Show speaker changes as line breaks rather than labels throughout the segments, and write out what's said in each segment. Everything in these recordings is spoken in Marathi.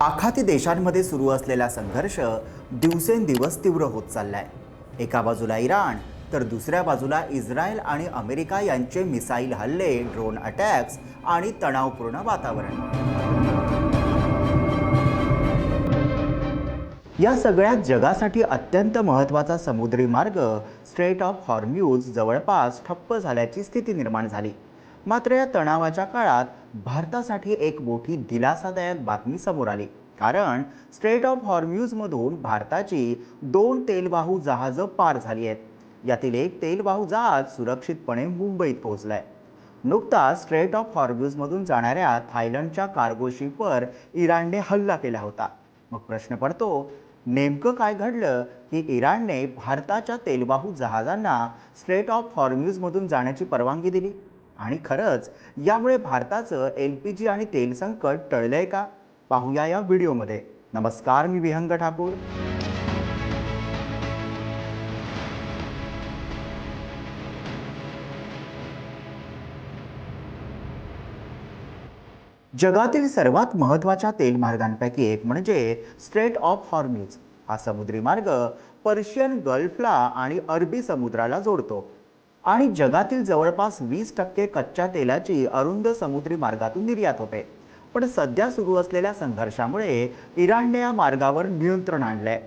आखाती देशांमध्ये सुरू असलेला संघर्ष दिवसेंदिवस तीव्र होत चाललाय. एका बाजूला इराण तर दुसऱ्या बाजूला इस्रायल आणि अमेरिका यांचे मिसाईल हल्ले, ड्रोन अटॅक्स आणि तणावपूर्ण वातावरण. या सगळ्यात जगासाठी अत्यंत महत्त्वाचा समुद्री मार्ग स्ट्रेट ऑफ हॉर्म्यूज जवळपास ठप्प झाल्याची स्थिती निर्माण झाली. मात्र या तणावाच्या काळात भारतासाठी एक मोठी दिलासादायक बातमी समोर आली. कारण स्ट्रेट ऑफ हॉर्म्यूजमधून भारताची 2 तेलवाहू जहाजं पार झाली आहेत. यातील एक तेलवाहू जहाज सुरक्षितपणे मुंबईत पोहोचलंय. नुकताच स्ट्रेट ऑफ हॉर्म्यूजमधून जाणाऱ्या थायलंडच्या कार्गो शिपवर इराणने हल्ला केला होता. मग प्रश्न पडतो, नेमकं काय घडलं की इराणने भारताच्या तेलवाहू जहाजांना स्ट्रेट ऑफ हॉर्म्यूजमधून जाण्याची परवानगी दिली? आणि खरंच यामुळे भारताचं LPG आणि तेल संकट टळलंय का? पाहूया या व्हिडिओमध्ये. नमस्कार, मी विहंग ठाकूर. जगातील सर्वात महत्त्वाच्या तेलमार्गांपैकी एक म्हणजे स्ट्रेट ऑफ हॉर्म्यूज. हा समुद्री मार्ग पर्शियन गल्फला आणि अरबी समुद्राला जोडतो आणि जगातील जवळपास 20% कच्च्या तेलाची अरुंद समुद्री मार्गातून निर्यात होते. पण सध्या सुरू असलेल्या संघर्षामुळे इराणने या मार्गावर नियंत्रण आणलंय.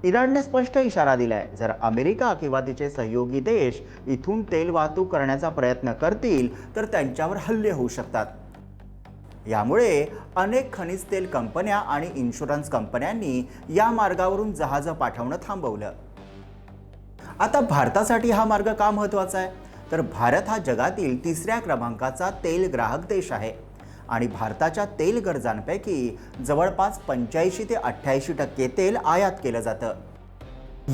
इराणने स्पष्ट इशारा दिलाय, जर अमेरिका किंवा तिचे सहयोगी देश इथून तेल वाहतूक करण्याचा प्रयत्न करतील तर त्यांच्यावर हल्ले होऊ शकतात. यामुळे अनेक खनिज तेल कंपन्या आणि इन्शुरन्स कंपन्यांनी या मार्गावरून जहाजं पाठवणं थांबवलं. आता भारतासाठी हा मार्ग का महत्त्वाचा आहे? तर भारत हा जगातील 3ऱ्या क्रमांकाचा तेल ग्राहक देश आहे आणि भारताच्या तेल गरजांपैकी जवळपास 85 ते 88% तेल आयात केलं जातं.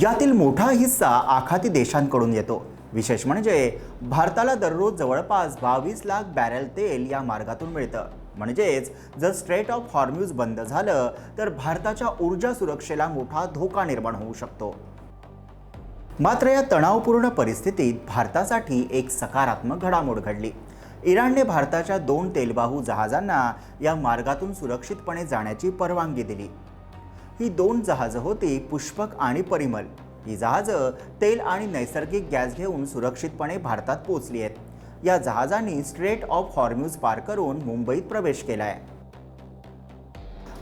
यातील मोठा हिस्सा आखाती देशांकडून येतो. विशेष म्हणजे भारताला दररोज जवळपास 22 लाख बॅरेल तेल या मार्गातून मिळतं. म्हणजेच जर स्ट्रेट ऑफ हॉर्म्यूज बंद झालं तर भारताच्या ऊर्जा सुरक्षेला मोठा धोका निर्माण होऊ शकतो. मात्र या तणावपूर्ण परिस्थितीत भारतासाठी एक सकारात्मक घडामोड घडली. इराणने भारताच्या 2 तेलवाहू जहाजांना या मार्गातून सुरक्षितपणे जाण्याची परवानगी दिली. ही 2 जहाजं होती पुष्पक आणि परिमल. ही जहाजं तेल आणि नैसर्गिक गॅस घेऊन सुरक्षितपणे भारतात पोहोचली आहेत. या जहाजांनी स्ट्रेट ऑफ हॉर्म्यूज पार करून मुंबईत प्रवेश केलाय.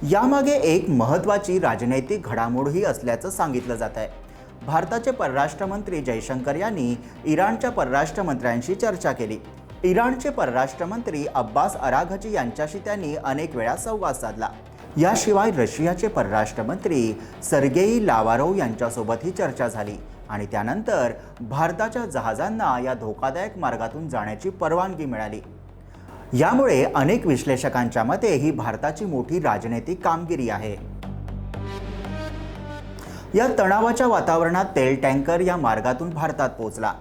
यामागे एक महत्त्वाची राजनैतिक घडामोडही असल्याचं सांगितलं जात आहे. भारताचे परराष्ट्र मंत्री जयशंकर यांनी इराणच्या परराष्ट्र मंत्र्यांशी चर्चा केली. इराणचे परराष्ट्र मंत्री अब्बास अराघची यांच्याशी त्यांनी अनेक वेळा संवाद साधला. याशिवाय रशियाचे परराष्ट्र मंत्री सर्गेई लाव्हारोव्ह यांच्यासोबतही चर्चा झाली आणि त्यानंतर भारताच्या जहाजांना या धोकादायक मार्गातून जाण्याची परवानगी मिळाली. यामुळे अनेक विश्लेषकांच्या मते ही भारताची मोठी राजनैतिक कामगिरी आहे. या तणावाच्या वातावरणात तेल टँकर या मार्गातून भारतात पोहोचला.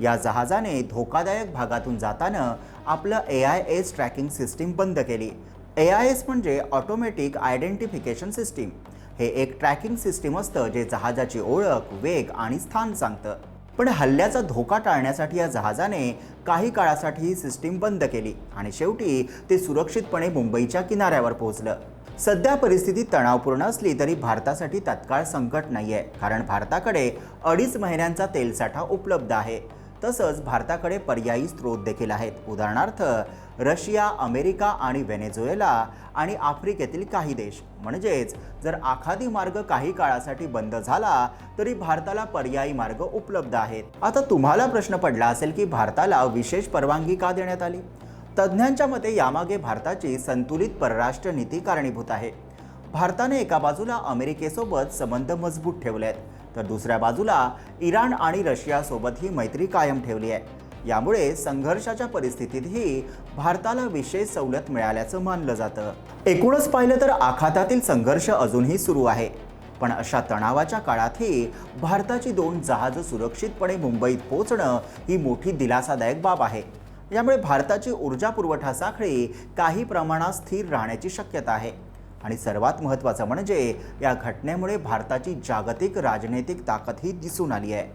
या जहाजाने धोकादायक भागातून जाताना आपलं AIS ट्रॅकिंग सिस्टीम बंद केली. AIS म्हणजे ऑटोमॅटिक आयडेंटिफिकेशन सिस्टीम. हे एक ट्रॅकिंग सिस्टीम असतं जे जहाजाची ओळख, वेग आणि स्थान सांगतं. पण हल्ल्याचा धोका टाळण्यासाठी या जहाजाने काही काळासाठी ही सिस्टीम बंद केली आणि शेवटी ते सुरक्षितपणे मुंबईच्या किनाऱ्यावर पोहोचलं. सध्या परिस्थिती तणावपूर्ण असली तरी भारतासाठी तत्काळ संकट नाहीये, कारण भारताकडे 2.5 महिन्यांचा तेलसाठा उपलब्ध आहे. तसंच भारताकडे पर्यायी स्रोत देखील आहेत. उदाहरणार्थ रशिया, अमेरिका आणि व्हेनेझुएला आणि आफ्रिकेतील काही देश. म्हणजेच जर आखाती मार्ग काही काळासाठी बंद झाला तरी भारताला पर्यायी मार्ग उपलब्ध आहेत. आता तुम्हाला प्रश्न पडला असेल की भारताला विशेष परवानगी का देण्यात आली? तज्ज्ञांच्या मते यामागे भारताची संतुलित परराष्ट्र नीती कारणीभूत आहे. भारताने एका बाजूला अमेरिकेसोबत संबंध मजबूत ठेवले आहेत, तर दुसऱ्या बाजूला इराण आणि रशियासोबत ही मैत्री कायम ठेवली आहे. यामुळे संघर्षाच्या परिस्थितीतही भारताला विशेष सवलत मिळाल्याचं मानलं जातं. एकूणच पाहिलं तर आखातातील संघर्ष अजूनही सुरू आहे. पण अशा तणावाच्या काळातही भारताची 2 जहाजं सुरक्षितपणे मुंबईत पोहोचणं ही मोठी दिलासादायक बाब आहे. यामुळे भारताची ऊर्जा पुरवठा साखळी काही प्रमाणात स्थिर राहण्याची शक्यता आहे. आणि सर्वात महत्त्वाचं म्हणजे या घटनेमुळे भारताची जागतिक राजनैतिक ताकदही दिसून आली आहे.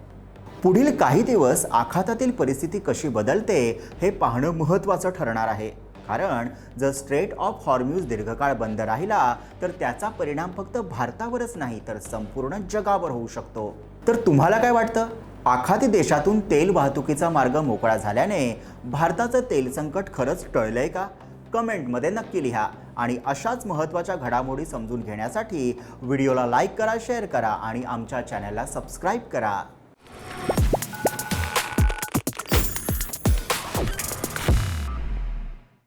पुढील काही दिवस आखातातील परिस्थिती कशी बदलते हे पाहणं महत्त्वाचं ठरणार आहे. कारण जर स्ट्रेट ऑफ हॉर्म्यूज दीर्घकाळ बंद राहिला तर त्याचा परिणाम फक्त भारतावरच नाही तर संपूर्ण जगावर होऊ शकतो. तर तुम्हाला काय वाटतं? आखाती देशातून तेल वाहतुकीचा मार्ग मोकळा झाल्याने भारताचं तेल संकट खरंच टळलंय का? कमेंटमध्ये नक्की लिहा आणि अशाच महत्त्वाच्या घडामोडी समजून घेण्यासाठी व्हिडिओला लाईक करा, शेअर करा आणि आमच्या चॅनलला सबस्क्राईब करा.